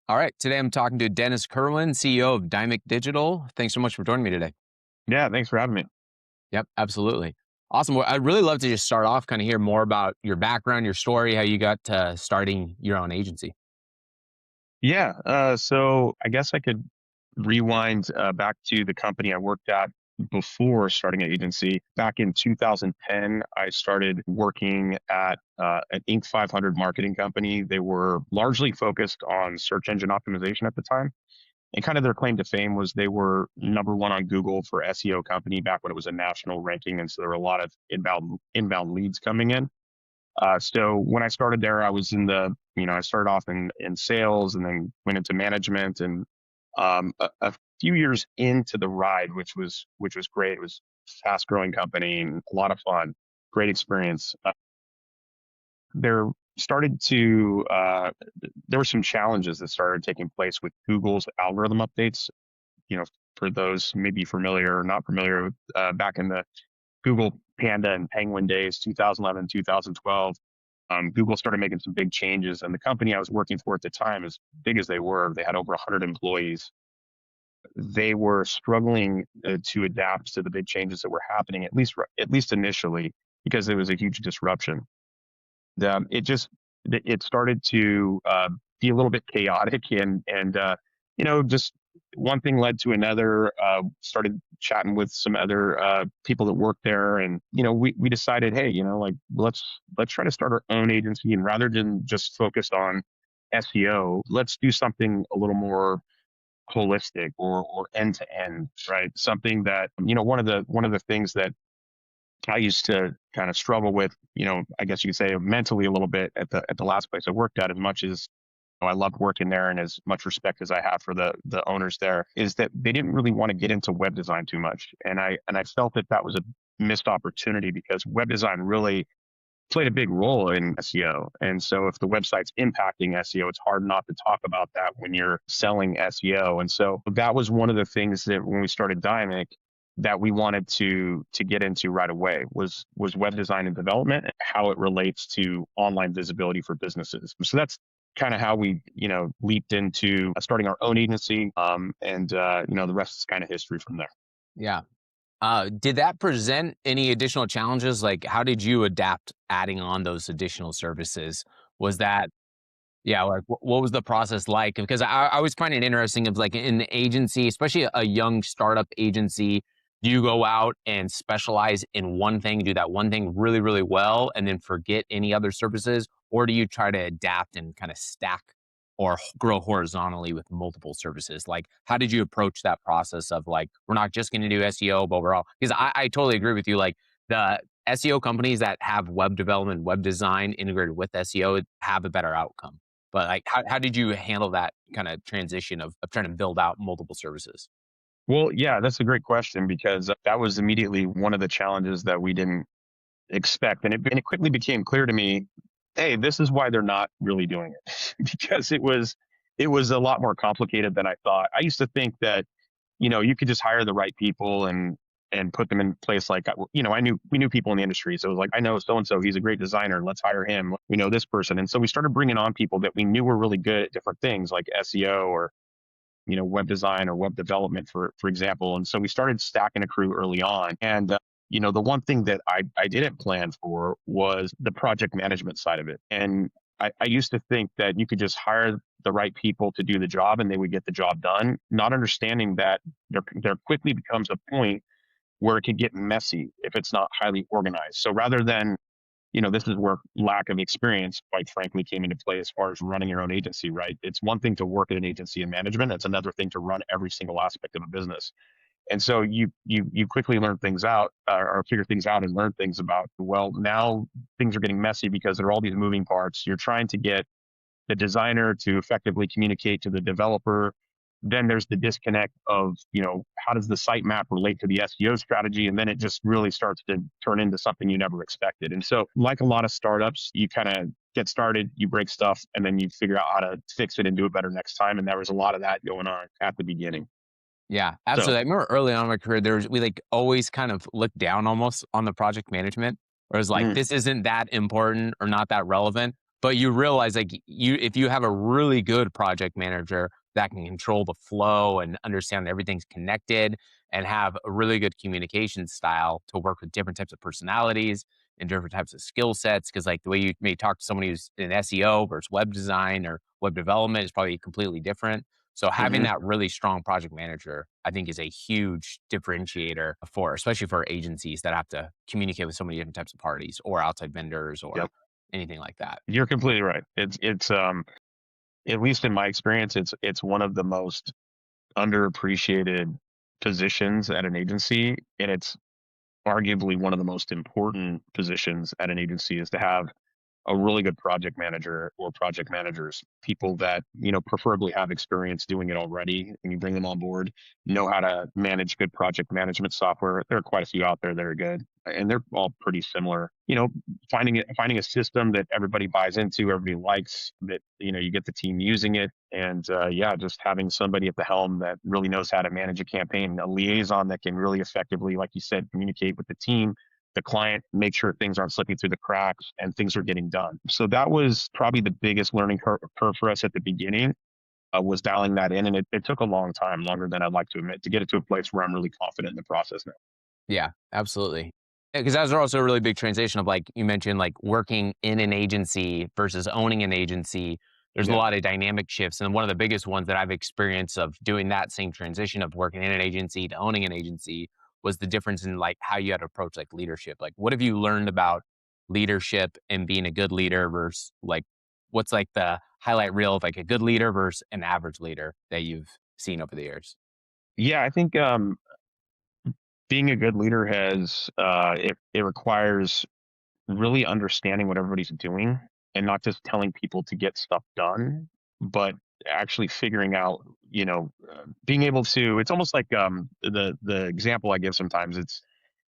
All right. Today I'm talking to Dennis Kirwan, CEO of Dymic Digital. Thanks so much for joining me today. Yeah, thanks for having me. Yep, absolutely. Awesome. Well, I'd really love to just start off, kind of hear more about your background, your story, how you got to starting your own agency. Yeah, so I guess I could rewind back to the company I worked at before starting an agency. Back in 2010, I started working at an Inc. 500 marketing company. They were largely focused on search engine optimization at the time. And kind of their claim to fame was they were number one on Google for SEO company back when it was a national ranking. And so there were a lot of inbound leads coming in. So when I started there, I was I started off in sales and then went into management and a few years into the ride, which was great. It was a fast growing company and a lot of fun, great experience. There started to there were some challenges that started taking place with Google's algorithm updates. You know, for those maybe familiar or not familiar with back in the Google Panda and Penguin days, 2011, 2012. Google started making some big changes, and the company I was working for at the time, as big as they were, they had over 100 employees. They were struggling to adapt to the big changes that were happening, at least initially, because it was a huge disruption. It started to be a little bit chaotic, and just one thing led to another. Started chatting with some other people that work there, and we decided, hey, like let's try to start our own agency, and rather than just focused on SEO, let's do something a little more holistic or end to end, right? Something that one of the things that I used to kind of struggle with, I guess you could say mentally a little bit at the last place I worked at, as much as I loved working there and as much respect as I have for the owners there, is that they didn't really want to get into web design too much. And I felt that that was a missed opportunity because web design really played a big role in SEO. And so if the website's impacting SEO, it's hard not to talk about that when you're selling SEO. And so that was one of the things that when we started Dymic that we wanted to get into right away was web design and development, and how it relates to online visibility for businesses. So that's kind of how we, leaped into starting our own agency. The rest is kind of history from there. Yeah. Did that present any additional challenges? Like, how did you adapt adding on those additional services? Was that, yeah, like what was the process like? Because I always find it interesting of like in the agency, especially a young startup agency, do you go out and specialize in one thing, do that one thing really, really well, and then forget any other services? Or do you try to adapt and kind of stack or grow horizontally with multiple services? Like, how did you approach that process of like, we're not just going to do SEO, but we're all, because I totally agree with you. Like, the SEO companies that have web development, web design integrated with SEO have a better outcome. But like, how did you handle that kind of transition of trying to build out multiple services? Well, yeah, that's a great question because that was immediately one of the challenges that we didn't expect. And it quickly became clear to me, hey, this is why they're not really doing it because it was a lot more complicated than I thought. I used to think that, you could just hire the right people and put them in place. Like, we knew people in the industry. So it was like, I know so-and-so, he's a great designer. Let's hire him. We know this person. And so we started bringing on people that we knew were really good at different things like SEO or web design or web development, for example. And so we started stacking a crew early on. And the one thing that I didn't plan for was the project management side of it. And I used to think that you could just hire the right people to do the job and they would get the job done, not understanding that there quickly becomes a point where it could get messy if it's not highly organized. So rather than, this is where lack of experience, quite frankly, came into play as far as running your own agency, right? It's one thing to work at an agency in management. It's another thing to run every single aspect of a business. And so you quickly learn things out or figure things out and learn things about, well, now things are getting messy because there are all these moving parts. You're trying to get the designer to effectively communicate to the developer. Then there's the disconnect of, how does the sitemap relate to the SEO strategy? And then it just really starts to turn into something you never expected. And so, like a lot of startups, you kind of get started, you break stuff, and then you figure out how to fix it and do it better next time. And there was a lot of that going on at the beginning. Yeah, So, absolutely. I remember early on in my career, we like always kind of looked down almost on the project management, where it's like, mhm. this isn't that important or not that relevant. But you realize like if you have a really good project manager that can control the flow and understand that everything's connected and have a really good communication style to work with different types of personalities and different types of skill sets. Cause like the way you may talk to somebody who's in SEO versus web design or web development is probably completely different. So having Hmm. that really strong project manager, I think is a huge differentiator for, especially for agencies that have to communicate with so many different types of parties or outside vendors or Yep. anything like that. You're completely right. It's at least in my experience, it's one of the most underappreciated positions at an agency, and it's arguably one of the most important positions at an agency is to have a really good project manager or project managers, people that, preferably have experience doing it already, and you bring them on board, know how to manage good project management software. There are quite a few out there that are good, and they're all pretty similar. Finding a system that everybody buys into, everybody likes, that you get the team using it, and yeah, just having somebody at the helm that really knows how to manage a campaign, a liaison that can really effectively, like you said, communicate with the team, the client, make sure things aren't slipping through the cracks and things are getting done. So that was probably the biggest learning curve for us at the beginning, was dialing that in. And it took a long time, longer than I'd like to admit, to get it to a place where I'm really confident in the process now. Yeah, absolutely. Because that was also a really big transition of like you mentioned, like working in an agency versus owning an agency. There's a Yeah. lot of dynamic shifts. And one of the biggest ones that I've experienced of doing that same transition of working in an agency to owning an agency was the difference in like how you had to approach like leadership. Like what have you learned about leadership and being a good leader versus like what's like the highlight reel of like a good leader versus an average leader that you've seen over the years? Yeah. I think being a good leader it requires really understanding what everybody's doing and not just telling people to get stuff done, but actually figuring out, being able to. It's almost like the example I give sometimes.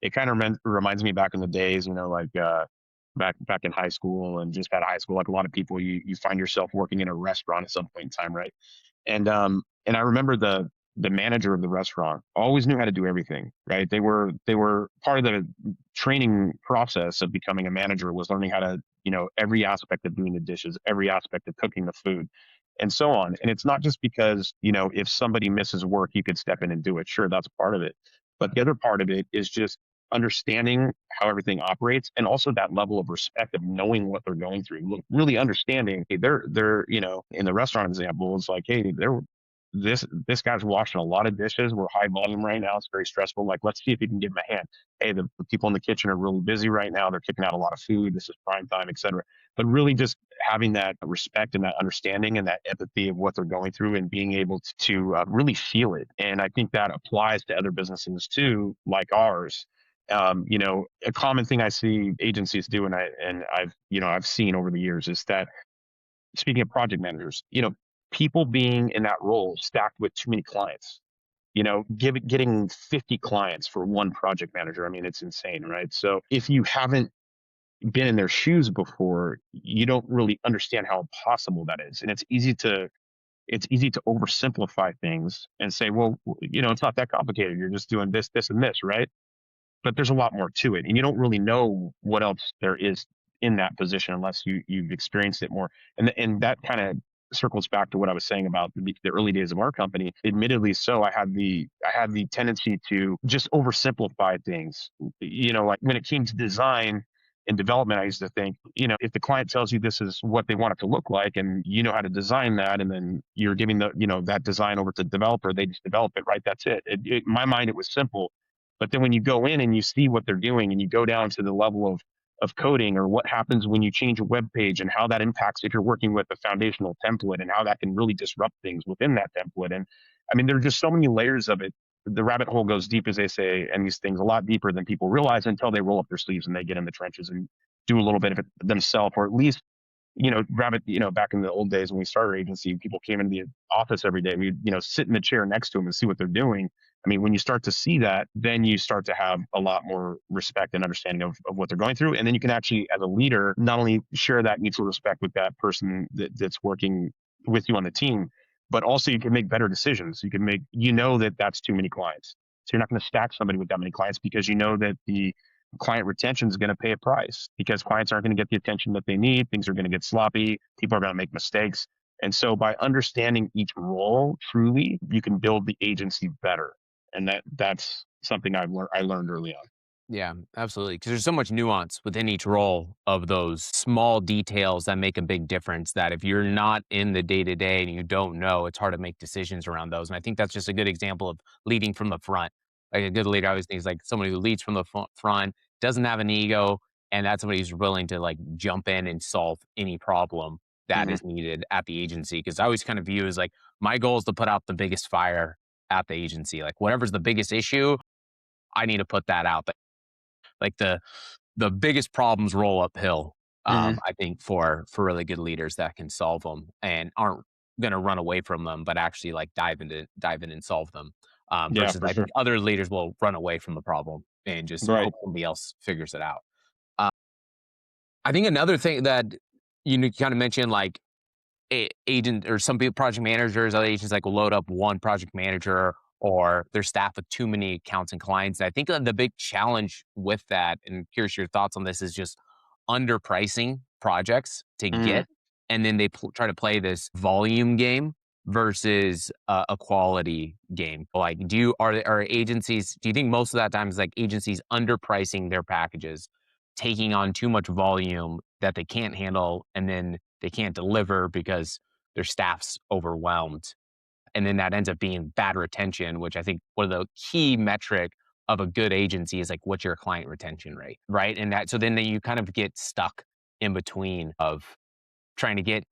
It kind of reminds me back in the days, like back in high school and just out of high school. Like a lot of people, you find yourself working in a restaurant at some point in time, right? And I remember the manager of the restaurant always knew how to do everything, right? They were part of the training process of becoming a manager was learning how to, every aspect of doing the dishes, every aspect of cooking the food, and so on. And it's not just because, if somebody misses work, you could step in and do it. Sure, that's part of it. But the other part of it is just understanding how everything operates, and also that level of respect of knowing what they're going through. Really understanding, hey, they're in the restaurant example, it's like, hey, they're this guy's washing a lot of dishes. We're high volume right now. It's very stressful. Like, let's see if you can give him a hand. Hey, the people in the kitchen are really busy right now. They're kicking out a lot of food. This is prime time, etc. But really, just having that respect and that understanding and that empathy of what they're going through, and being able to really feel it. And I think that applies to other businesses too, like ours. A common thing I see agencies do, and I've seen over the years, is that, speaking of project managers, people being in that role stacked with too many clients. Getting 50 clients for one project manager. I mean, it's insane, right? So if you haven't been in their shoes before, you don't really understand how impossible that is. And it's easy to oversimplify things and say, well, it's not that complicated. You're just doing this, this, and this, right? But there's a lot more to it, and you don't really know what else there is in that position unless you've experienced it more. And that kind of circles back to what I was saying about the early days of our company. Admittedly, so I had the tendency to just oversimplify things. Like when it came to design and development, I used to think, if the client tells you this is what they want it to look like, and you know how to design that, and then you're giving that design over to the developer, they just develop it, right? That's it. In my mind, it was simple. But then when you go in and you see what they're doing, and you go down to the level of coding, or what happens when you change a web page, and how that impacts if you're working with a foundational template, and how that can really disrupt things within that template. And I mean, there are just so many layers of it. The rabbit hole goes deep, as they say, and these things a lot deeper than people realize until they roll up their sleeves and they get in the trenches and do a little bit of it themselves, or at least, rabbit, back in the old days when we started our agency, people came into the office every day. We'd, sit in the chair next to them and see what they're doing. I mean, when you start to see that, then you start to have a lot more respect and understanding of what they're going through. And then you can actually, as a leader, not only share that mutual respect with that person that's working with you on the team, but also you can make better decisions. You can make, that that's too many clients. So you're not going to stack somebody with that many clients, because you know that client retention is going to pay a price because clients aren't going to get the attention that they need. Things are going to get sloppy. People are going to make mistakes. And so by understanding each role truly, you can build the agency better. And that's something I learned early on. Yeah, absolutely. Because there's so much nuance within each role of those small details that make a big difference. That if you're not in the day to day and you don't know, it's hard to make decisions around those. And I think that's just a good example of leading from the front. Like a good leader, I always think is like somebody who leads from the front, doesn't have an ego, and that's somebody who's willing to like jump in and solve any problem that Hmm. is needed at the agency. Because I always kind of view as like my goal is to put out the biggest fire at the agency. Like whatever's the biggest issue, I need to put that out. Like the biggest problems roll uphill. Hmm. I think for really good leaders that can solve them and aren't going to run away from them, but actually like dive in and solve them. Yeah, Versus for I think sure. other leaders will run away from the problem and just Right. hope somebody else figures it out. Uh, I think another thing that kind of mentioned, like agent or some people, project managers, other agents like will load up one project manager or their staff with too many accounts and clients. And I think the big challenge with that, and curious your thoughts on this, is just underpricing projects to Hmm. get, and then they try to play this volume game versus a quality game. Like, are agencies? Do you think most of that time is like agencies underpricing their packages, taking on too much volume that they can't handle, and then they can't deliver because their staff's overwhelmed. And then that ends up being bad retention, which I think one of the key metric of a good agency is like, what's your client retention rate, right? And that, so then you kind of get stuck in between of trying to get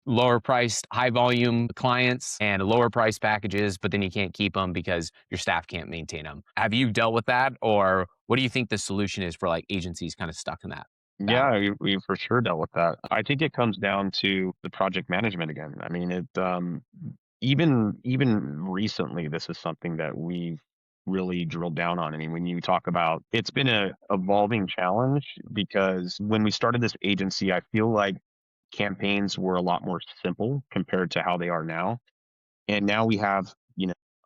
lower priced, high volume clients and lower price packages, but then you can't keep them because your staff can't maintain them. Have you dealt with that? Or what do you think the solution is for like agencies kind of stuck in that Yeah, battle? we for sure dealt with that. I think it comes down to the project management again. I mean, even recently, this is something that we've really drilled down on. I mean, when you talk about it's been a evolving challenge because when we started this agency, I feel like campaigns were a lot more simple compared to how they are now. And now we have,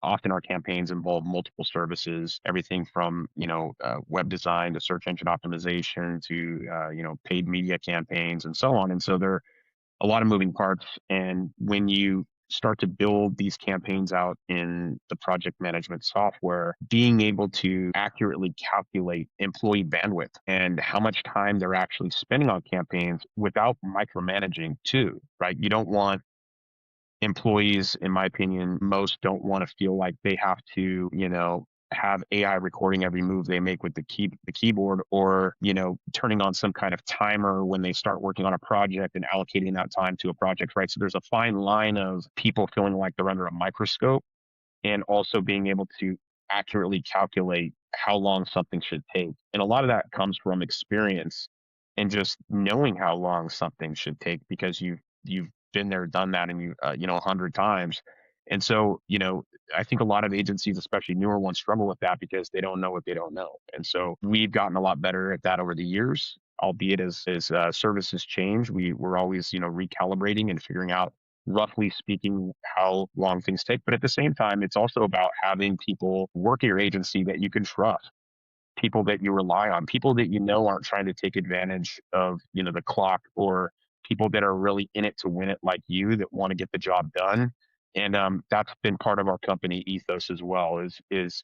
often our campaigns involve multiple services, everything from, web design to search engine optimization to, paid media campaigns and so on. And so there are a lot of moving parts. And when you start to build these campaigns out in the project management software, being able to accurately calculate employee bandwidth and how much time they're actually spending on campaigns without micromanaging too, right? You don't want employees, in my opinion, most don't want to feel like they have to, have AI recording every move they make with the keyboard, or turning on some kind of timer when they start working on a project and allocating that time to a project, right? So there's a fine line of people feeling like they're under a microscope and also being able to accurately calculate how long something should take. And a lot of that comes from experience and just knowing how long something should take because you've been there, done that, and 100 times. And so, I think a lot of agencies, especially newer ones, struggle with that because they don't know what they don't know. And so we've gotten a lot better at that over the years, albeit as services change, we're always recalibrating and figuring out roughly speaking how long things take. But at the same time, it's also about having people work at your agency that you can trust, people that you rely on, people that aren't trying to take advantage of, the clock, or people that are really in it to win it like you, that want to get the job done. And that's been part of our company ethos as well, is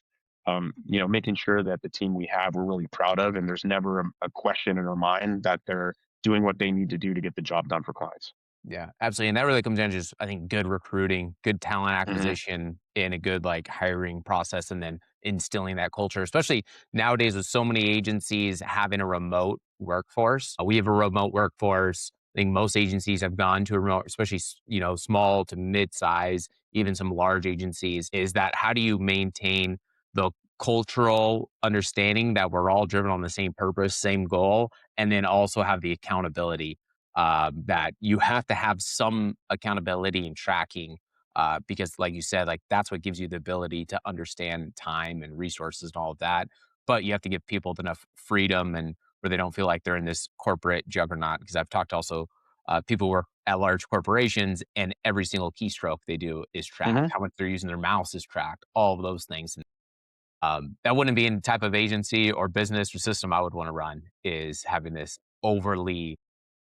making sure that the team we have we're really proud of, and there's never a question in our mind that they're doing what they need to do to get the job done for clients. Yeah, absolutely, and that really comes down to just, I think, good recruiting, good talent Hmm. acquisition, and a good, like, hiring process, and then instilling that culture, especially nowadays with so many agencies having a remote workforce. We have a remote workforce. I think most agencies have gone to a remote, especially, small to mid-size, even some large agencies, is that how do you maintain the cultural understanding that we're all driven on the same purpose, same goal, and then also have the accountability that you have to have some accountability and tracking because like you said, like that's what gives you the ability to understand time and resources and all of that, but you have to give people enough freedom and where they don't feel like they're in this corporate juggernaut, because I've talked also people who work at large corporations and every single keystroke they do is tracked, Hmm. how much they're using their mouse is tracked, all of those things. That wouldn't be any type of agency or business or system I would want to run is having this overly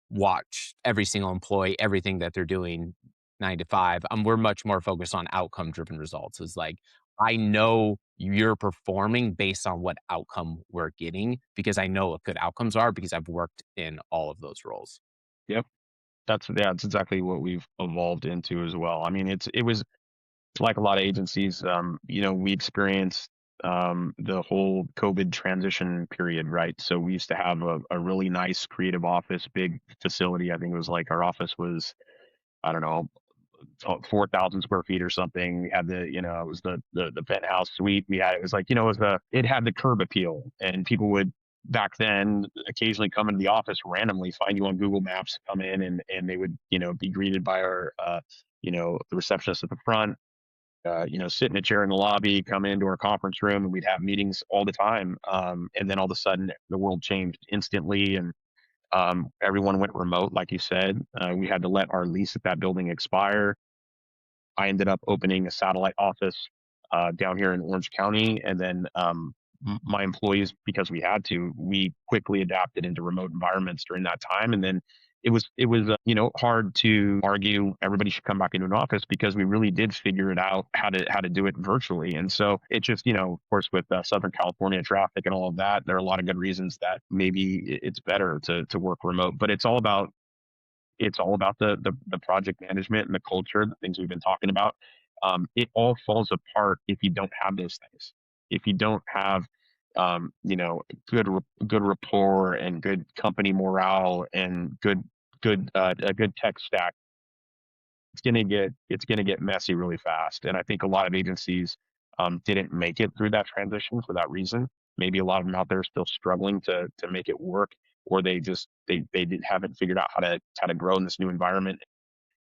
watch every single employee, everything that they're doing 9 to 5. We're much more focused on outcome driven results. It's like, I know you're performing based on what outcome we're getting because I know what good outcomes are because I've worked in all of those roles. Yep. That's exactly what we've evolved into as well. I mean, it was like a lot of agencies, we experienced the whole COVID transition period, right? So we used to have a really nice creative office, big facility. I think it was like our office was, I don't know, 4,000 square feet or something. We had it was the penthouse suite. It was like, it had the curb appeal, and people would back then occasionally come into the office randomly, find you on Google Maps, come in, and they would, be greeted by our, the receptionist at the front, sit in a chair in the lobby, come into our conference room, and we'd have meetings all the time. And then all of a sudden, the world changed instantly, and everyone went remote, like you said. We had to let our lease at that building expire. I ended up opening a satellite office down here in Orange County, and then my employees, because we had to, we quickly adapted into remote environments during that time. And then it was hard to argue everybody should come back into an office because we really did figure it out how to do it virtually. And so it just of course, with Southern California traffic and all of that, there are a lot of good reasons that maybe it's better to work remote. But it's all about the project management and the culture, the things we've been talking about. It all falls apart if you don't have those things. If you don't have, good rapport and good company morale and a good tech stack, it's gonna get messy really fast. And I think a lot of agencies didn't make it through that transition for that reason. Maybe a lot of them out there are still struggling to make it work, or they haven't figured out how to grow in this new environment.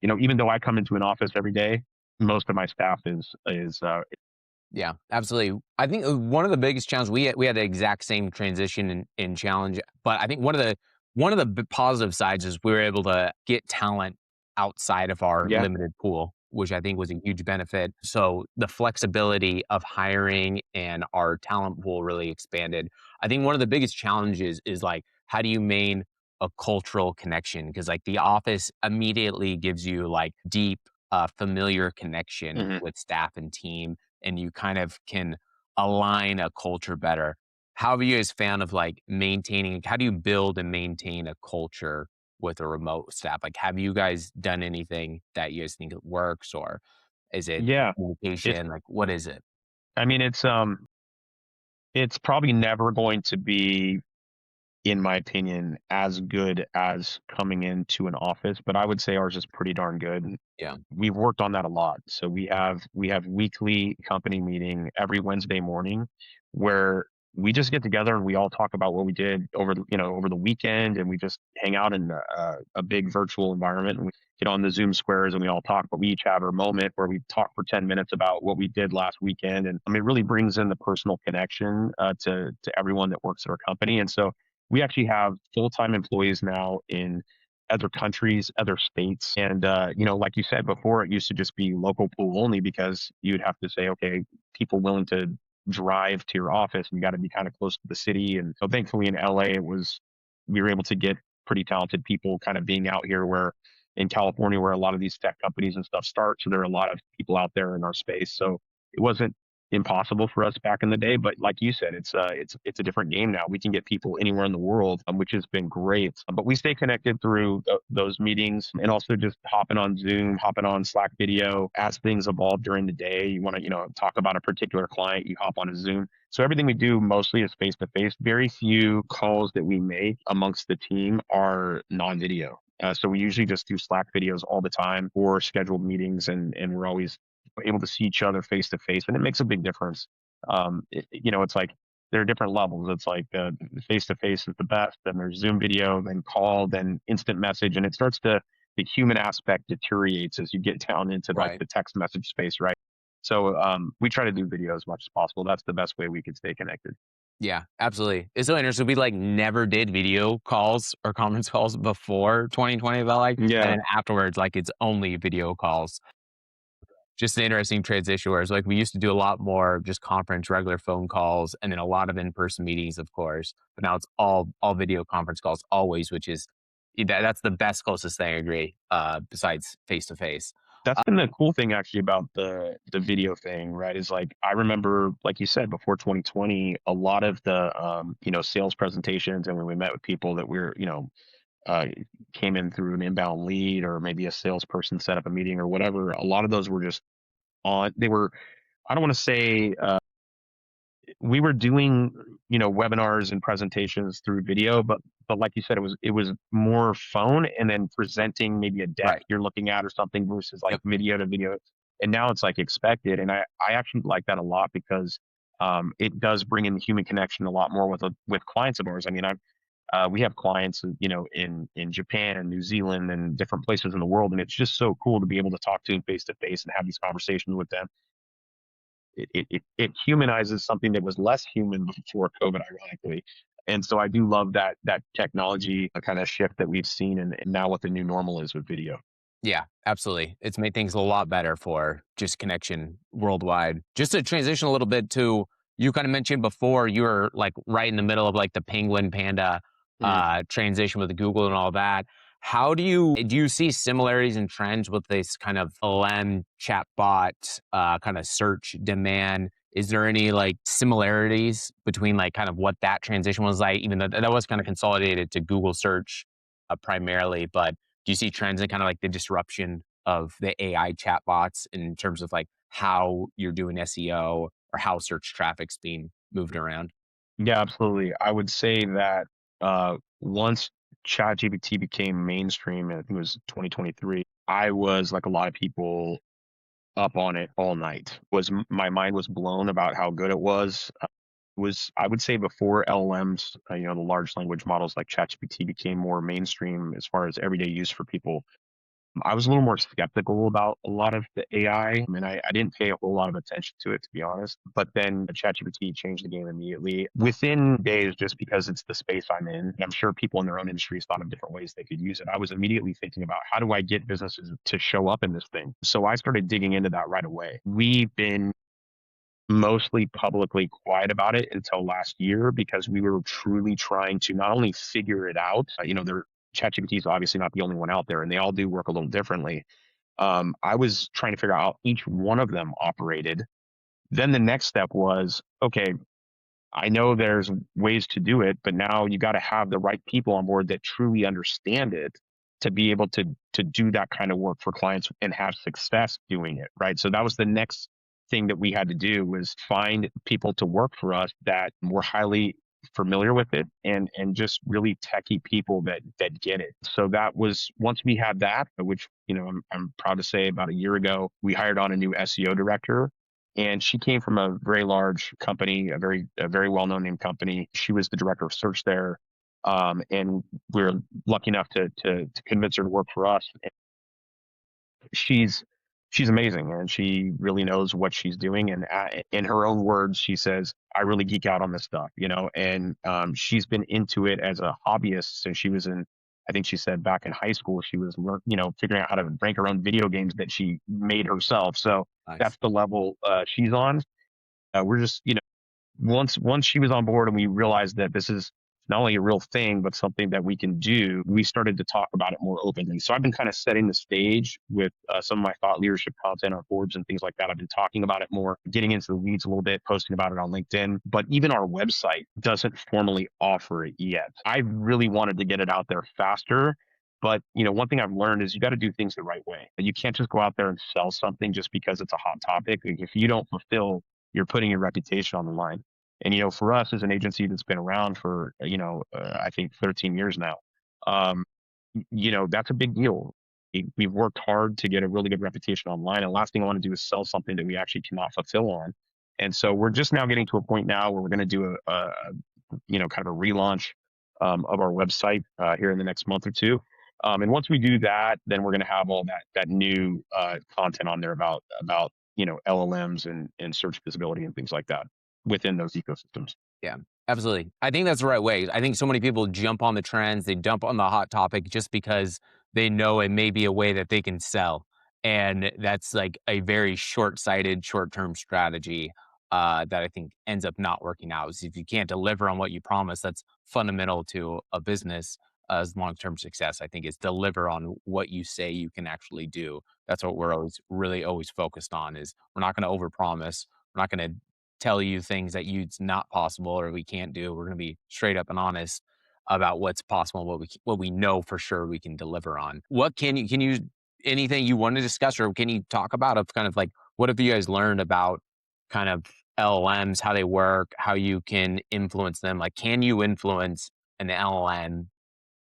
Even though I come into an office every day, most of my staff is. Yeah, absolutely. I think one of the biggest challenges we had the exact same transition in challenge, but I think one of the positive sides is we were able to get talent outside of our Yeah. limited pool, which I think was a huge benefit. So the flexibility of hiring and our talent pool really expanded. I think one of the biggest challenges is like how do you maintain a cultural connection? Because like the office immediately gives you like deep, familiar connection Mhm. with staff and team and you kind of can align a culture better. How have you guys found of like maintaining, how do you build and maintain a culture with a remote staff? Like, have you guys done anything that you guys think it works or is it Yeah. It's communication? Like, what is it? I mean, it's probably never going to be, in my opinion, as good as coming into an office, but I would say ours is pretty darn good. Yeah. We've worked on that a lot. So we have weekly company meeting every Wednesday morning where we just get together and we all talk about what we did over the weekend, and we just hang out in a big virtual environment, and we get on the Zoom squares and we all talk, but we each have our moment where we talk for 10 minutes about what we did last weekend. And I mean, it really brings in the personal connection to everyone that works at our company. And so we actually have full-time employees now in other countries, other states. And, like you said before, it used to just be local pool only because you'd have to say, okay, people willing to drive to your office, and you got to be kind of close to the city. And so thankfully in LA, we were able to get pretty talented people kind of being out here where in California, where a lot of these tech companies and stuff start. So there are a lot of people out there in our space. So it wasn't impossible for us back in the day, but like you said, it's a different game now. We can get people anywhere in the world, which has been great. But we stay connected through those meetings, and also just hopping on Zoom, hopping on Slack video as things evolve during the day. You want to talk about a particular client, you hop on a Zoom. So everything we do mostly is face to face. Very few calls that we make amongst the team are non-video. So we usually just do Slack videos all the time or scheduled meetings, and we're always able to see each other face to face, and it makes a big difference. It's like there are different levels. It's like face to face is the best, then there's Zoom video, then call, then instant message, and the human aspect deteriorates as you get down into like Right. the text message space, right? So we try to do video as much as possible. That's the best way we can stay connected. Yeah, absolutely. It's so interesting. We like never did video calls or conference calls before 2020, but like, and Yeah. then afterwards, like it's only video calls. just an interesting transition where it's like we used to do a lot more just conference, regular phone calls, and then a lot of in-person meetings, of course. But now it's all video conference calls always, which is that's the best closest thing I agree, besides face to face. That's been the cool thing actually about the video thing, right? Is like I remember, like you said, before 2020, a lot of the sales presentations and when we met with people that we're, uh, came in through an inbound lead or maybe a salesperson set up a meeting or whatever, a lot of those were just on they were I don't want to say we were doing webinars and presentations through video, but like you said, it was more phone and then presenting maybe a deck Right. you're looking at or something versus like Yep. video to video. And now it's like expected, and I actually like that a lot because it does bring in the human connection a lot more with clients of ours. I mean, we have clients in Japan and New Zealand and different places in the world, and it's just so cool to be able to talk to them face to face and have these conversations with them. It humanizes something that was less human before COVID, ironically. And so I do love that technology kind of shift that we've seen, and now what the new normal is with video. Yeah, absolutely. It's made things a lot better for just connection worldwide. Just to transition a little bit to, you kind of mentioned before you were like right in the middle of like the penguin panda Mm. transition with Google and all that. How do you see similarities and trends with this kind of LM chatbot kind of search demand? Is there any like similarities between like kind of what that transition was like, even though that was kind of consolidated to Google search primarily, but do you see trends in kind of like the disruption of the AI chatbots in terms of like how you're doing SEO or how search traffic's being moved around? Yeah, absolutely. I would say that once ChatGPT became mainstream, and I think it was 2023, I was like a lot of people up on it all night. My mind was blown about how good it was. Was I would say before LLMs, the large language models like ChatGPT became more mainstream as far as everyday use for people. I was a little more skeptical about a lot of the AI. I mean, I didn't pay a whole lot of attention to it, to be honest. But then ChatGPT changed the game immediately within days, just because it's the space I'm in. And I'm sure people in their own industries thought of different ways they could use it. I was immediately thinking about how do I get businesses to show up in this thing? So I started digging into that right away. We've been mostly publicly quiet about it until last year because we were truly trying to not only figure it out, ChatGPT is obviously not the only one out there, and they all do work a little differently. I was trying to figure out how each one of them operated. Then the next step was, okay, I know there's ways to do it, but now you got to have the right people on board that truly understand it to be able to do that kind of work for clients and have success doing it, right? So that was the next thing that we had to do was find people to work for us that were highly familiar with it and just really techie people that get it. So that was once we had that, which I'm proud to say about a year ago, we hired on a new SEO director, and she came from a very large company, a very well known name company. She was the director of search there, and we're lucky enough to convince her to work for us. She's she's amazing, and she really knows what she's doing. And in her own words, she says, "I really geek out on this stuff," And she's been into it as a hobbyist since she was in. I think she said back in high school she was figuring out how to rank her own video games that she made herself. So Nice. that's the level she's on. We're just once she was on board and we realized that this is not only a real thing but something that we can do, we started to talk about it more openly. So I've been kind of setting the stage with some of my thought leadership content on boards and things like that. I've been talking about it more, getting into the weeds a little bit, posting about it on LinkedIn. But even our website doesn't formally offer it yet. I really wanted to get it out there faster. But one thing I've learned is you got to do things the right way. You can't just go out there and sell something just because it's a hot topic. Like, if you don't fulfill, you're putting your reputation on the line. And for us as an agency that's been around for I think 13 years now, um, that's a big deal. We've worked hard to get a really good reputation online, and last thing I want to do is sell something that we actually cannot fulfill on. And so we're just now getting to a point now where we're going to do kind of a relaunch of our website here in the next month or two. And once we do that, then we're going to have all that new content on there about LLMs and search visibility and things like that within those ecosystems. Yeah, absolutely. I think that's the right way. I think so many people jump on the trends, they jump on the hot topic just because they know it may be a way that they can sell. And that's like a very short-sighted, short-term strategy that I think ends up not working out. Is if you can't deliver on what you promise, that's fundamental to a business as long-term success. I think is deliver on what you say you can actually do. That's what we're always really always focused on. Is we're not going to overpromise. We're not going to tell you things that it's not possible or we can't do. We're going to be straight up and honest about what's possible, what we know for sure we can deliver on. What can you anything you want to discuss, or can you talk about of kind of like what have you guys learned about kind of LLMs, how they work, how you can influence them? Like, can you influence an LLM,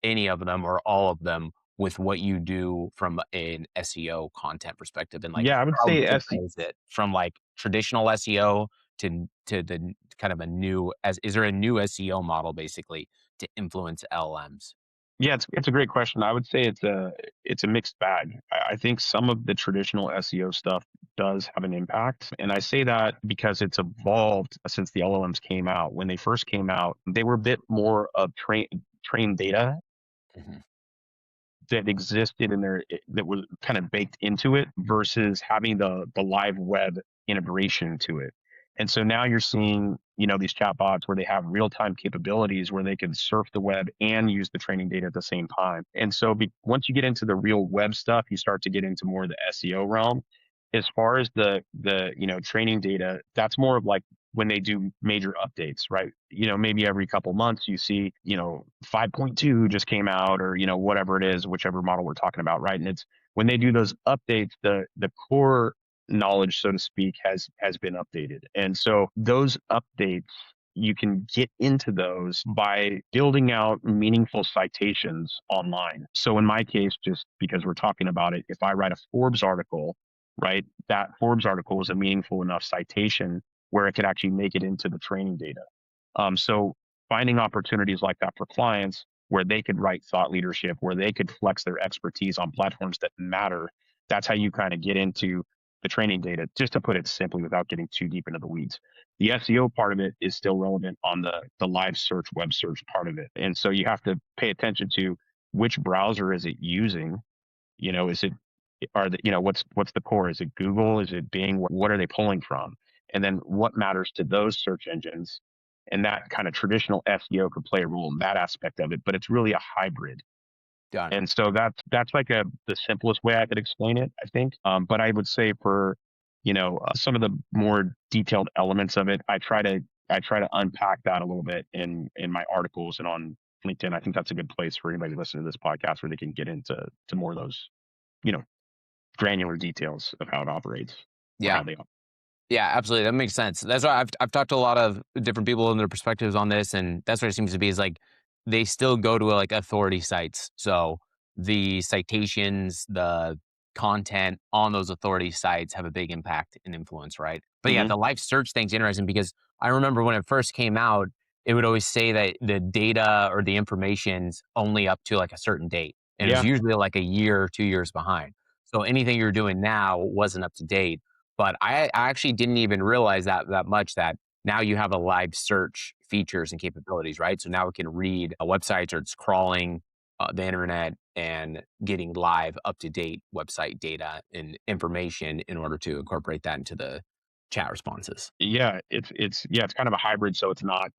any of them or all of them, with what you do from an SEO content perspective, and like Yeah, I would how say different is it from like traditional SEO to the kind of a new as is there a new SEO model basically to influence LLMs? Yeah, it's a great question. I would say it's a mixed bag. I think some of the traditional SEO stuff does have an impact, and I say that because it's evolved since the LLMs came out. When they first came out, they were a bit more of trained data Mhm. that existed in there that was kind of baked into it versus having the live web integration to it. And so now you're seeing, these chatbots where they have real-time capabilities where they can surf the web and use the training data at the same time. And so once you get into the real web stuff, you start to get into more of the SEO realm. As far as the training data, that's more of like when they do major updates, right? Maybe every couple months you see, 5.2 just came out or, whatever it is, whichever model we're talking about, right? And it's when they do those updates, the core knowledge, so to speak, has been updated. And so those updates, you can get into those by building out meaningful citations online. So in my case, just because we're talking about it, if I write a Forbes article, right, that Forbes article is a meaningful enough citation where it could actually make it into the training data. So finding opportunities like that for clients where they could write thought leadership, where they could flex their expertise on platforms that matter. That's how you kind of get into the training data, just to put it simply without getting too deep into the weeds. The SEO part of it is still relevant on the live search, web search part of it. And so you have to pay attention to which browser is it using. Is it are the what's the core? Is it Google? Is it Bing? What are they pulling from? And then what matters to those search engines? And that kind of traditional SEO could play a role in that aspect of it, but it's really a hybrid. Got it. And so that's like the simplest way I could explain it, I think. But I would say for some of the more detailed elements of it, I try to unpack that a little bit in my articles and on LinkedIn. I think that's a good place for anybody listening to this podcast where they can get into more of those you know granular details of how it operates or Yeah. how they operate. Yeah, absolutely. That makes sense. That's why I've talked to a lot of different people and their perspectives on this, and that's what it seems to be is like they still go to like authority sites. So the citations, the content on those authority sites have a big impact and influence, right? But yeah, Hmm. the live search thing's interesting because I remember when it first came out, it would always say that the data or the information's only up to like a certain date. And it was Yeah, usually like a year or 2 years behind. So anything you're doing now wasn't up to date, but I actually didn't even realize that much that now you have a live search features and capabilities, right? So now it can read websites or it's crawling the internet and getting live up to date website data and information in order to incorporate that into the chat responses. yeah, it's kind of a hybrid, so it's not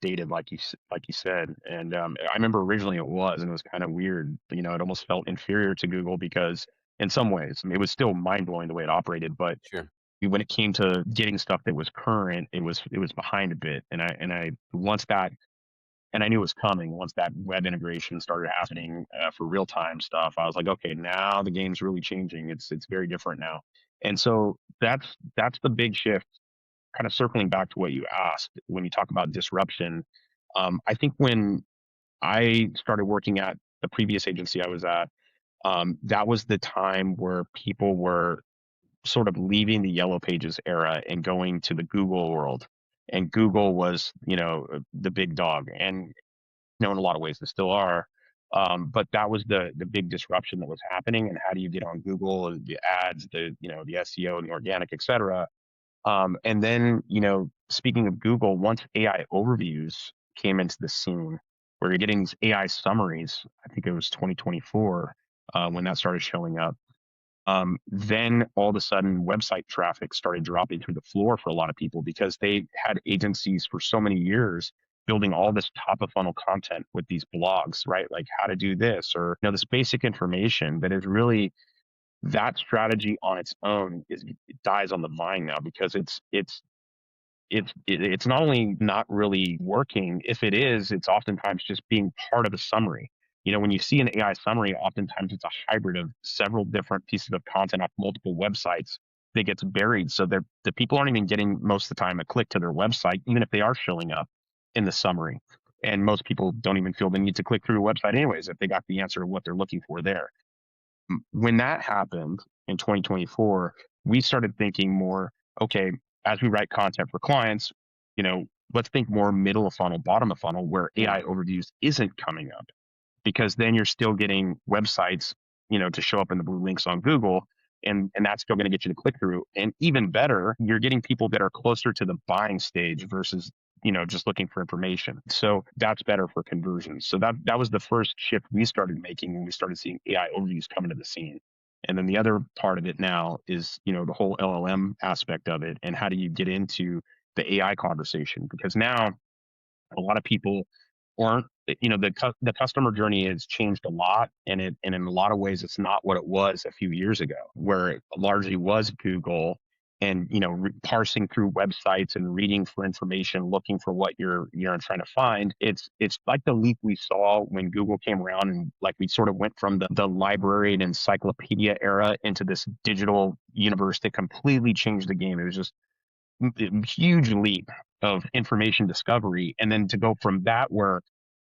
dated like like you said. And I remember originally it was, and it was kind of weird. It almost felt inferior to Google because in some ways, I mean, it was still mind blowing the way it operated, but Sure. when it came to getting stuff that was current, it was behind a bit. And I once that and I knew it was coming once that web integration started happening for real time stuff. I was like, okay, now the game's really changing. It's very different now. And so that's the big shift. Kind of circling back to what you asked when you talk about disruption. I think when I started working at the previous agency I was at, that was the time where people were sort of leaving the yellow pages era and going to the Google world. And Google was, the big dog. And in a lot of ways they still are. But that was the big disruption that was happening. And how do you get on Google, and the ads, the SEO and the organic, et cetera. And then, speaking of Google, once AI overviews came into the scene, where you're getting these AI summaries, I think it was 2024 when that started showing up. Then all of a sudden, website traffic started dropping through the floor for a lot of people because they had agencies for so many years building all this top of funnel content with these blogs, right? Like how to do this or this basic information that is really that strategy on its own it dies on the vine now because it's not only not really working. If it is, it's oftentimes just being part of a summary. When you see an AI summary, oftentimes it's a hybrid of several different pieces of content off multiple websites that gets buried. So the people aren't even getting most of the time a click to their website, even if they are showing up in the summary. And most people don't even feel the need to click through a website anyways if they got the answer of what they're looking for there. When that happened in 2024, we started thinking more, okay, as we write content for clients, you know, let's think more middle of funnel, bottom of funnel, where AI overviews isn't coming up because then you're still getting websites, to show up in the blue links on Google. And that's still going to get you to click through. And even better, you're getting people that are closer to the buying stage versus, just looking for information. So that's better for conversions. So that was the first shift we started making when we started seeing AI overviews come into the scene. And then the other part of it now is, the whole LLM aspect of it. And how do you get into the AI conversation? Because now a lot of people aren't the customer journey has changed a lot, and in a lot of ways it's not what it was a few years ago where it largely was Google and parsing through websites and reading for information, looking for what you're trying to find. It's like the leap we saw when Google came around, and like we sort of went from the library and encyclopedia era into this digital universe that completely changed the game. It was just huge leap of information discovery. And then to go from that, where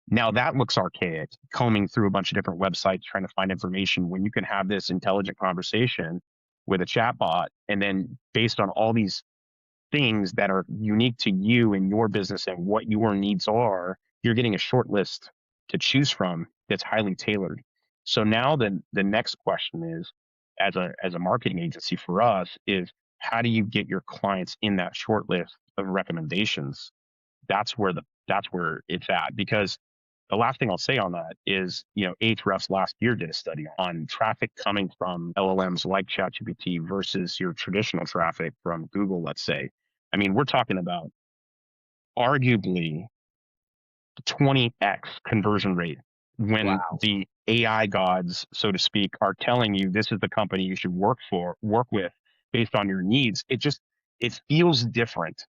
now that looks archaic, combing through a bunch of different websites trying to find information, when you can have this intelligent conversation with a chatbot. And then based on all these things that are unique to you and your business and what your needs are, you're getting a short list to choose from that's highly tailored. So now the next question is, as a marketing agency for us, is how do you get your clients in that short list of recommendations? That's where it's at. Because the last thing I'll say on that is, Ahrefs last year did a study on traffic coming from LLMs like ChatGPT versus your traditional traffic from Google, let's say. I mean, we're talking about arguably 20x conversion rate when Wow. the AI gods, so to speak, are telling you this is the company you should work with based on your needs. It feels different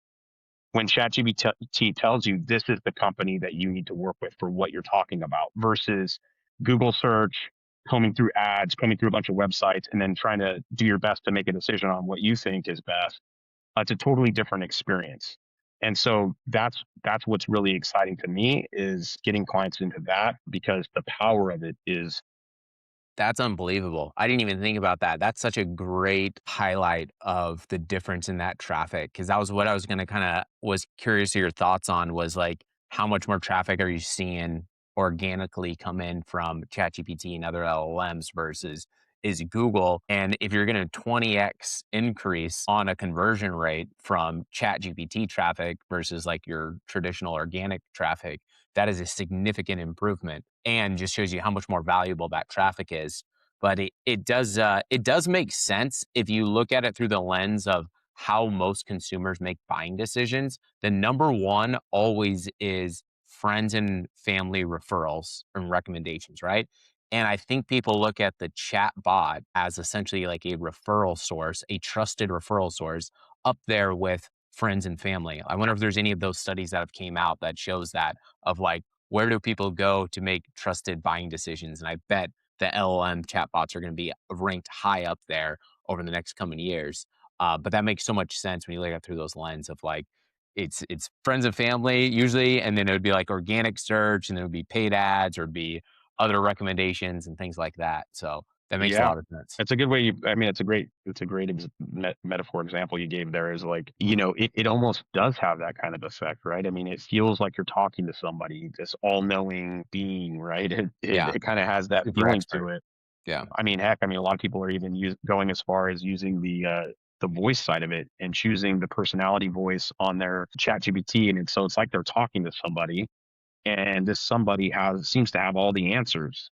when ChatGPT tells you this is the company that you need to work with for what you're talking about versus Google search, combing through ads, combing through a bunch of websites, and then trying to do your best to make a decision on what you think is best. It's a totally different experience. And so that's what's really exciting to me is getting clients into that because the power of it is That's unbelievable. I didn't even think about that. That's such a great highlight of the difference in that traffic, because that was what I was gonna kinda was curious to your thoughts on was, like, how much more traffic are you seeing organically come in from ChatGPT and other LLMs versus is Google? And if you're gonna 20x increase on a conversion rate from ChatGPT traffic versus, like, your traditional organic traffic, that is a significant improvement and just shows you how much more valuable that traffic is. But it does make sense if you look at it through the lens of how most consumers make buying decisions. The number one always is friends and family referrals and recommendations, right? And I think people look at the chat bot as essentially like a referral source, a trusted referral source up there with friends and family. I wonder if there's any of those studies that have came out that shows that of like where do people go to make trusted buying decisions? And I bet the LLM chatbots are going to be ranked high up there over the next coming years. But that makes so much sense when you look at it through those lens of like it's friends and family usually, and then it would be like organic search, and there would be paid ads, or it'd be other recommendations and things like that. So that makes a Yeah. lot of sense. It's a good way. I mean, it's a great metaphor example you gave there is like, it almost does have that kind of effect, right? I mean, it feels like you're talking to somebody, this all knowing being, right? Yeah, It kind of has that super feeling expert. to it. Yeah. I mean, heck, I mean, a lot of people are even going as far as using the voice side of it and choosing the personality voice on their chat GPT. And so it's like they're talking to somebody and this somebody seems to have all the answers.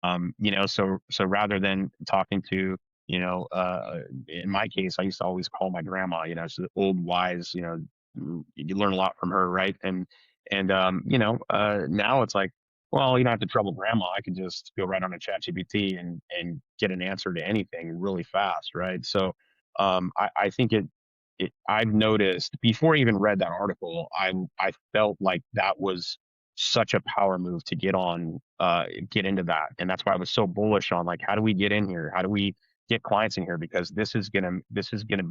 So rather than talking to In my case, I used to always call my grandma. She's an old wise. You learn a lot from her, right? And now it's like, well, you don't have to trouble grandma. I can just go right on a chat GPT and get an answer to anything really fast, right? So I think I've noticed before I even read that article, I felt like that was such a power move to get into that. And that's why I was so bullish on, like, how do we get in here? How do we get clients in here? Because this is gonna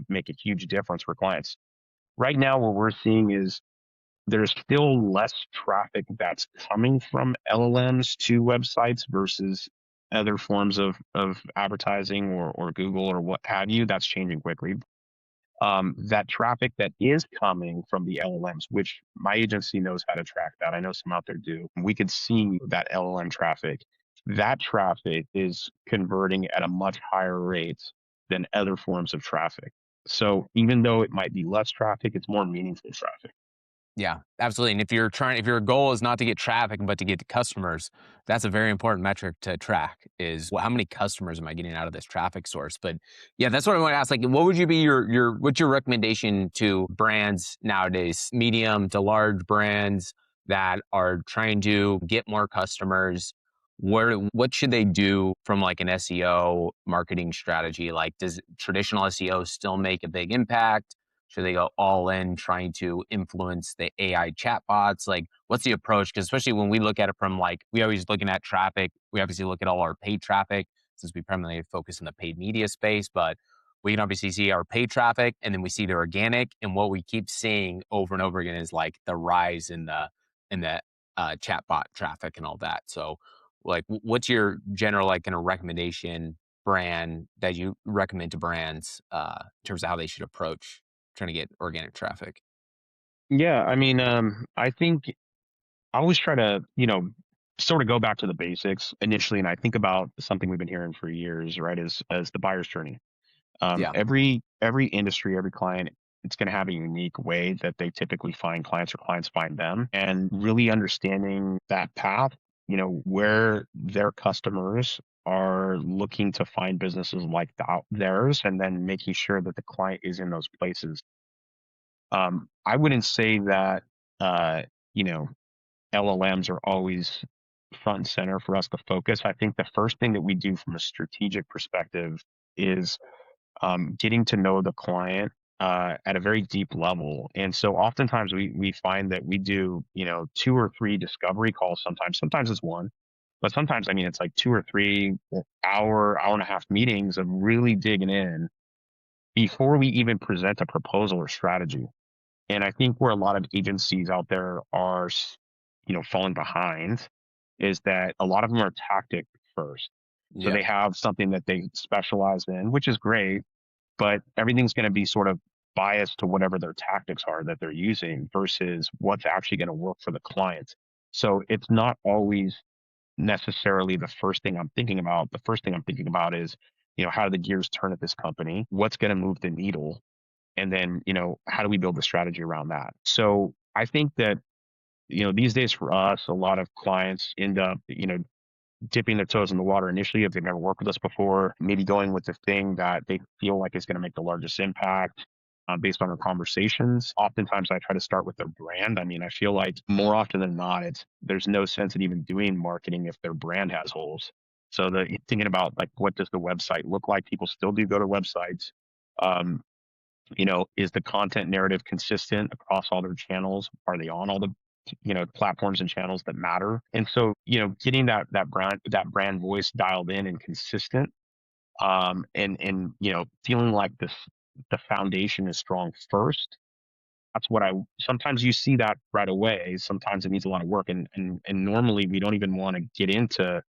make a huge difference for clients. Right now, what we're seeing is there's still less traffic that's coming from LLMs to websites versus other forms of advertising or Google or what have you. That's changing quickly. That traffic that is coming from the LLMs, which my agency knows how to track that. I know some out there do. We could see that LLM traffic. That traffic is converting at a much higher rate than other forms of traffic. So even though it might be less traffic, it's more meaningful traffic. Yeah, absolutely. And if your goal is not to get traffic, but to get customers, that's a very important metric to track is how many customers am I getting out of this traffic source? But yeah, that's what I want to ask. Like, what would you be what's your recommendation to brands nowadays, medium to large brands that are trying to get more customers? What should they do from like an SEO marketing strategy? Like, does traditional SEO still make a big impact? Should they go all in trying to influence the AI chatbots? Like, what's the approach? Because especially when we look at it from like, we always looking at traffic. We obviously look at all our paid traffic since we primarily focus in the paid media space, but we can obviously see our paid traffic and then we see the organic. And what we keep seeing over and over again is like the rise in the chatbot traffic and all that. So, like, what's your general like kind of recommendation brand that you recommend to brands in terms of how they should approach trying to get organic traffic? Yeah, I mean, I think I always try to, sort of go back to the basics initially, and I think about something we've been hearing for years, right? As the buyer's journey. Yeah. Every industry, every client, it's going to have a unique way that they typically find clients or clients find them, and really understanding that path, where their customers are looking to find businesses like theirs, and then making sure that the client is in those places. I wouldn't say that, uh, you know, LLMs are always front and center for us to focus. I think the first thing that we do from a strategic perspective is getting to know the client at a very deep level. And so oftentimes we find that we do, two or three discovery calls sometimes. Sometimes it's one, but sometimes, I mean, it's like two or three hour and a half meetings of really digging in before we even present a proposal or strategy. And I think where a lot of agencies out there are, falling behind is that a lot of them are tactic first. So Yeah. they have something that they specialize in, which is great, but everything's going to be sort of biased to whatever their tactics are that they're using versus what's actually going to work for the client. So it's not always necessarily the first thing I'm thinking about. The first thing I'm thinking about is, how do the gears turn at this company? What's going to move the needle? And then, how do we build the strategy around that? So I think that, these days for us, a lot of clients end up, dipping their toes in the water initially if they've never worked with us before, maybe going with the thing that they feel like is going to make the largest impact based on our conversations. Oftentimes, I try to start with their brand. I mean, I feel like more often than not, there's no sense in even doing marketing if their brand has holes. So thinking about, like, what does the website look like? People still do go to websites. Um, is the content narrative consistent across all their channels? Are they on all the platforms and channels that matter? And so, getting that brand voice dialed in and consistent, and feeling like the foundation is strong first. That's what I sometimes you see that right away. Sometimes it needs a lot of work, and normally we don't even want to get into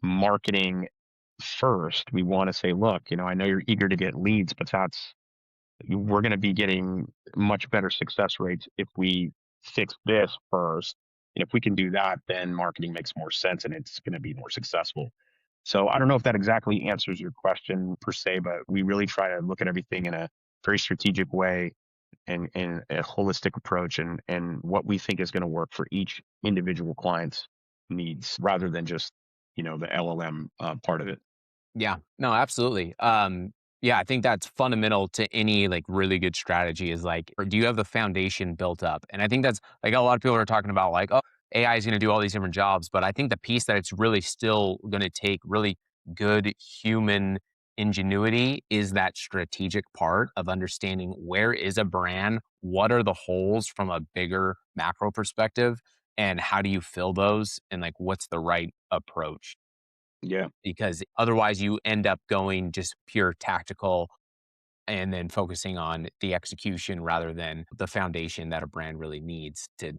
marketing first. We want to say, look, I know you're eager to get leads, but we're going to be getting much better success rates if we fix this first. And if we can do that, then marketing makes more sense and it's going to be more successful. So I don't know if that exactly answers your question per se, but we really try to look at everything in a very strategic way and a holistic approach and what we think is going to work for each individual client's needs rather than just, the LLM part of it. Yeah, no, absolutely. Yeah, I think that's fundamental to any like really good strategy is like, or do you have the foundation built up? And I think that's like a lot of people are talking about like, oh, AI is going to do all these different jobs, but I think the piece that it's really still going to take really good human ingenuity is that strategic part of understanding where is a brand, what are the holes from a bigger macro perspective, and how do you fill those, and like what's the right approach Yeah. because otherwise you end up going just pure tactical and then focusing on the execution rather than the foundation that a brand really needs to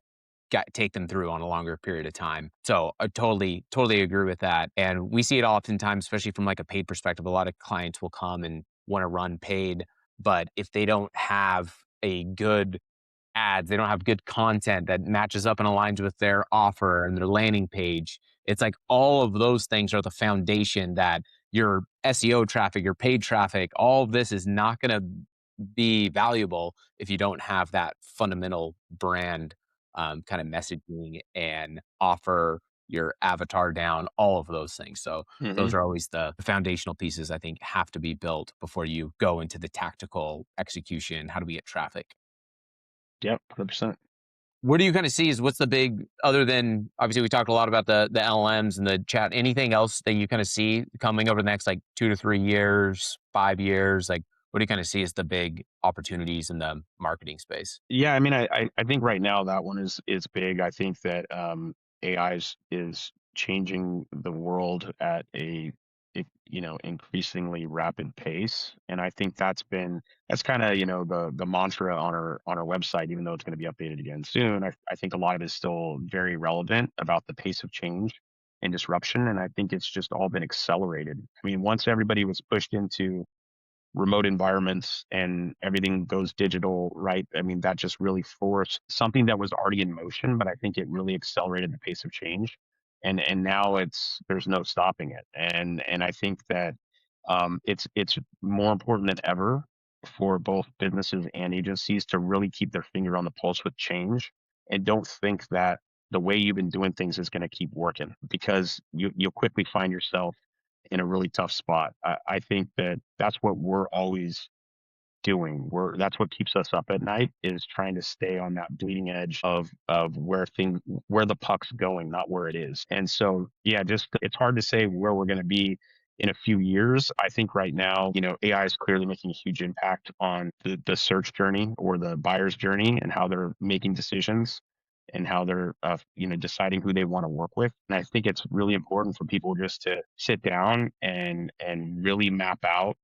take them through on a longer period of time. So I totally agree with that. And we see it oftentimes, especially from like a paid perspective. A lot of clients will come and want to run paid, but if they don't have a good ads, they don't have good content that matches up and aligns with their offer and their landing page. It's like all of those things are the foundation that your SEO traffic, your paid traffic, all of this is not going to be valuable if you don't have that fundamental brand kind of messaging and offer your avatar down, all of those things. So Hmm. those are always the foundational pieces I think have to be built before you go into the tactical execution. How do we get traffic? Yep. 100%. What do you kinda see is what's the big other than obviously, we talked a lot about the LLMs and the chat. Anything else that you kinda see coming over the next, like, 2 to 3 years, 5 years? Like, what do you kinda see as the big opportunities in the marketing space? Yeah, I mean, I think right now that one is big. I think that AI is changing the world at increasingly rapid pace, and I think that's kind of the mantra on our website, even though it's going to be updated again soon. I think a lot of it is still very relevant about the pace of change and disruption, and I think it's just all been accelerated. I mean, once everybody was pushed into remote environments and everything goes digital, right? I mean, that just really forced something that was already in motion, but I think it really accelerated the pace of change. And now there's no stopping it. And I think that it's more important than ever for both businesses and agencies to really keep their finger on the pulse with change and don't think that the way you've been doing things is going to keep working because you'll quickly find yourself in a really tough spot. I think that that's what we're always doing. That's what keeps us up at night is trying to stay on that bleeding edge of where the puck's going, not where it is. And so yeah, just it's hard to say where we're going to be in a few years. I think right now, AI is clearly making a huge impact on the search journey or the buyer's journey and how they're making decisions and how they're deciding who they want to work with. And I think it's really important for people just to sit down and really map out,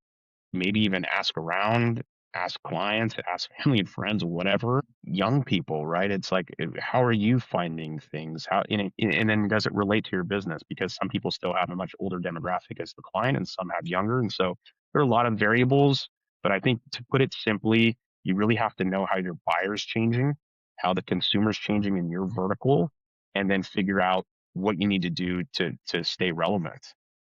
maybe even ask around, ask clients, ask family and friends, whatever, young people, right? It's like, how are you finding things? And then does it relate to your business? Because some people still have a much older demographic as the client and some have younger. And so there are a lot of variables, but I think to put it simply, you really have to know how your buyer's changing, how the consumer's changing in your vertical, and then figure out what you need to do to stay relevant.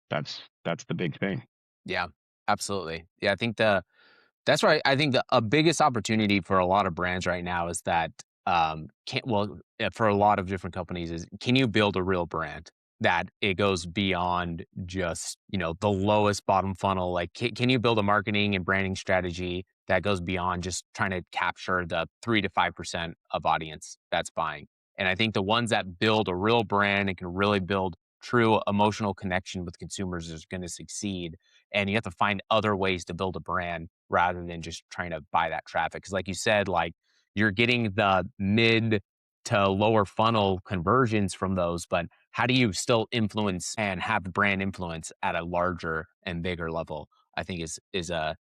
That's the big thing. Yeah, absolutely. Yeah, I think that's right. I think a biggest opportunity for a lot of brands right now is that can well for a lot of different companies is can you build a real brand that it goes beyond just the lowest bottom funnel? Like can you build a marketing and branding strategy that goes beyond just trying to capture the 3 to 5% of audience that's buying? And I think the ones that build a real brand and can really build true emotional connection with consumers is going to succeed, and you have to find other ways to build a brand rather than just trying to buy that traffic. Because, like you said, like you're getting the mid to lower funnel conversions from those, but how do you still influence and have brand influence at a larger and bigger level? I think is a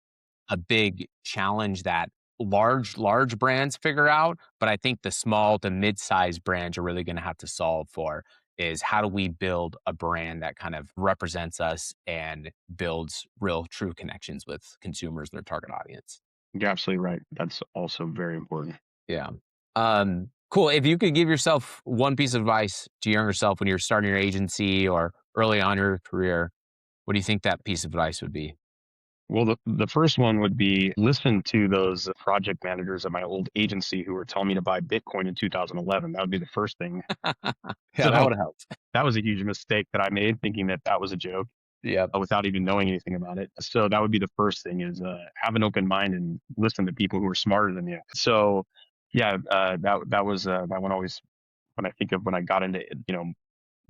big challenge that large brands figure out, but I think the small to mid-sized brands are really gonna have to solve for is how do we build a brand that kind of represents us and builds real true connections with consumers, their target audience. You're absolutely right. That's also very important. Yeah. Cool. If you could give yourself one piece of advice to your younger self when you're starting your agency or early on in your career, what do you think that piece of advice would be? Well, the first one would be listen to those project managers at my old agency who were telling me to buy Bitcoin in 2011. That would be the first thing. Yeah, that So would help. that was a huge mistake that I made thinking that that was a joke. Yep. without even knowing anything about it. So that would be the first thing is have an open mind and listen to people who are smarter than you. So yeah, that was that one always when I think of when I got into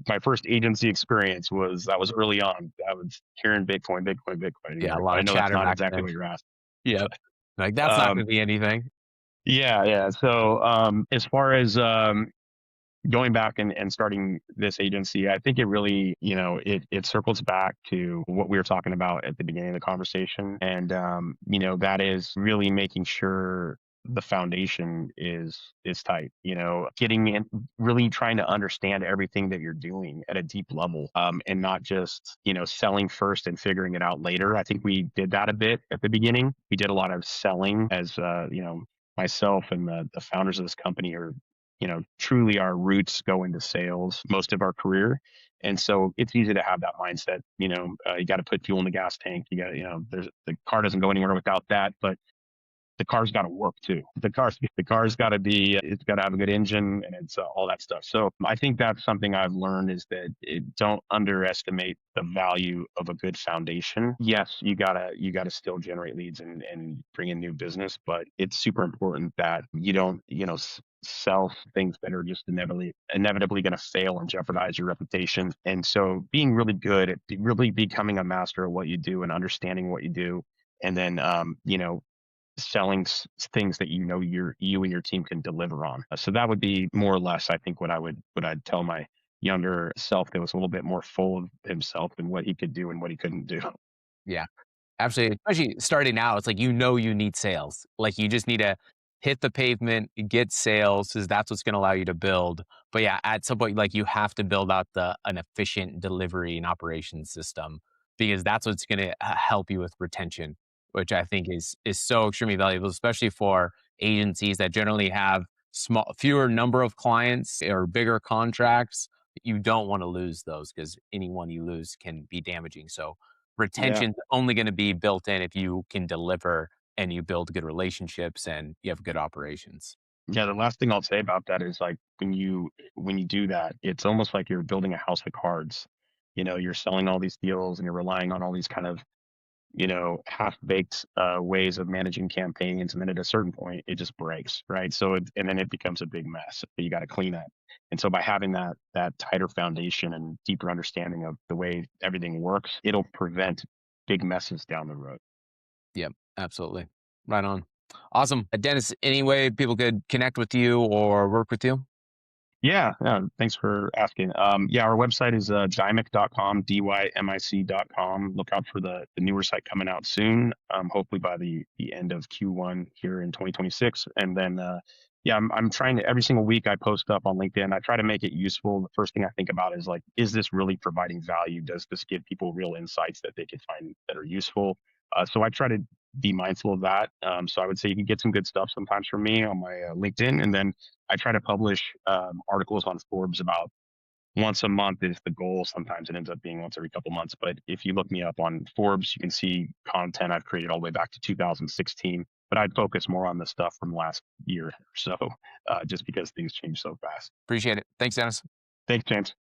my first agency experience was that was early on. I was hearing Bitcoin, Bitcoin, Bitcoin. Yeah, a lot I of know that's chatter not back exactly then. what you're asking. Yep. Like, that's not Um, gonna be anything. yeah, yeah. So as far as going back and starting this agency, I think it really, it circles back to what we were talking about at the beginning of the conversation. And, that is really making sure the foundation is tight, getting in, really trying to understand everything that you're doing at a deep level, and not just, selling first and figuring it out later. I think we did that a bit at the beginning. We did a lot of selling as, myself and the founders of this company are truly our roots go into sales most of our career. And so it's easy to have that mindset. You got to put fuel in the gas tank. You got to, there's the car doesn't go anywhere without that. But the car's got to work too. The car's got to be it's got to have a good engine and it's all that stuff. So I think that's something I've learned is that don't underestimate the value of a good foundation. Yes, you gotta still generate leads and bring in new business, but it's super important that you don't sell things that are just inevitably going to fail and jeopardize your reputation. And so being really good at really becoming a master of what you do and understanding what you do, and then selling things that you and your team can deliver on. So that would be more or less, I think, what I'd tell my younger self that was a little bit more full of himself and what he could do and what he couldn't do. Yeah. Absolutely, especially starting out, it's like, you need sales. Like, you just need to hit the pavement, get sales, 'cause that's what's gonna allow you to build. But yeah, at some point, like, you have to build out an efficient delivery and operations system because that's what's gonna help you with retention, which I think is so extremely valuable, especially for agencies that generally have fewer number of clients or bigger contracts. You don't wanna lose those because any one you lose can be damaging. So Yeah. retention's only gonna be built in if you can deliver and you build good relationships and you have good operations. Yeah. The last thing I'll say about that is like when you do that, it's almost like you're building a house of cards. You're selling all these deals and you're relying on all these kind of half-baked ways of managing campaigns, and then at a certain point, it just breaks, right? So, and then it becomes a big mess that you got to clean up. And so, by having that tighter foundation and deeper understanding of the way everything works, it'll prevent big messes down the road. Yep, absolutely. Right on. Awesome. Dennis, any way people could connect with you or work with you? Yeah, yeah. Thanks for asking. Yeah, our website is dymic.com, dymic.com. Look out for the newer site coming out soon, hopefully by the end of Q1 here in 2026. And then, yeah, I'm trying to every single week I post up on LinkedIn. I try to make it useful. The first thing I think about is like, is this really providing value? Does this give people real insights that they could find that are useful? So I try to be mindful of that. So I would say you can get some good stuff sometimes from me on my LinkedIn, and then I try to publish articles on Forbes about once a month is the goal. Sometimes it ends up being once every couple months. But if you look me up on Forbes, you can see content I've created all the way back to 2016. But I'd focus more on the stuff from last year or so, just because things change so fast. Appreciate it. Thanks, Dennis. Thanks, James.